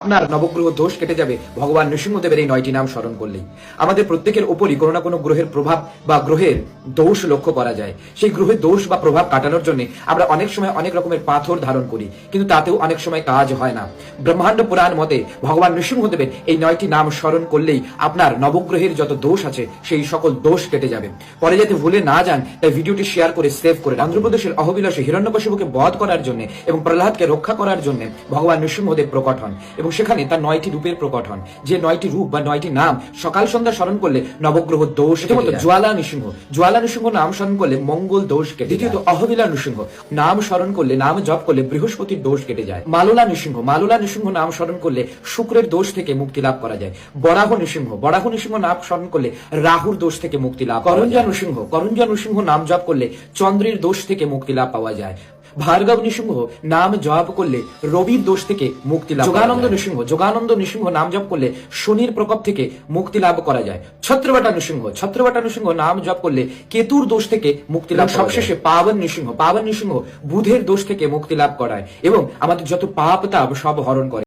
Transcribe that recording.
আপনার নবগ্রহ দোষ কেটে যাবে ভগবান নৃসিংহদেবের এই 9টি নাম স্মরণ করলেই। আমাদের প্রত্যেকের উপরই কোনো না কোনো গ্রহের প্রভাব বা গ্রহের দোষ লক্ষ্য করা যায়। সেই গ্রহের দোষ বা প্রভাব কাটানোর জন্য আমরা অনেক সময় অনেক রকমের পাথর ধারণ করি, কিন্তু তাতেও অনেক সময় কাজ হয় না। ব্রহ্মাণ্ড পুরাণ মতে ভগবান নৃসিংহদেবের এই 9টি নাম স্মরণ করলেই আপনার নবগ্রহের যত দোষ আছে সেই সকল দোষ কেটে যাবে। পরে যাতে ভুলে না যান তাই ভিডিওটি শেয়ার করে সেভ করে অন্ধ্রপ্রদেশের অহবিলাসী হিরণ্যকশিপুকে বধ করার জন্য এবং প্রহ্লাদকে রক্ষা করার জন্য ভগবান নৃসিংহদেব প্রকট হন এবং সেখানে তার 9টি রূপের প্রকট হন। যে 9টি রূপ বা 9টি নাম সকাল সন্ধ্যা স্মরণ করলে নবগ্রহ দোষ কেটে যায়। জ্বালা নৃসিংহ, জ্বালা নৃসিংহ নাম স্মরণ করলে মঙ্গল দোষ কেটে যায়। দ্বিতীয়ত অহবিলা নৃসিংহ নাম স্মরণ করলে, নাম জপ করলে বৃহস্পতির দোষ কেটে যায়। মালোলা নৃসিংহ, মালোলা নৃসিংহ নাম স্মরণ করলে শুক্রের দোষ থেকে মুক্তি লাভ করা যায়। বরাহ নৃসিংহ, বরাহ নৃসিংহ নাম স্মরণ করলে রাহুর দোষ থেকে মুক্তি লাভ। করঞ্জা নৃসিংহ, করঞ্জা নৃসিংহ নাম জপ করলে চন্দ্রের দোষ থেকে মুক্তি লাভ পাওয়া যায়। ভার্গব নৃসিংহ নাম জপ করলে রবির দোষ থেকে মুক্তি লাভ। যোগানন্দ নৃসিংহ, যোগানন্দ নৃসিংহ নাম জপ করলে শনির প্রকোপ থেকে মুক্তি লাভ করা যায়। ছত্রবটা নৃসিংহ, ছত্রবটা নৃসিংহ নাম জপ করলে কেতুর দোষ থেকে মুক্তি লাভ। সবশেষে পাবন নৃসিংহ, পাবন নৃসিংহ বুধের দোষ থেকে মুক্তি লাভ করায় এবং আমাদের যত পাপ তাপ সব হরণ করে।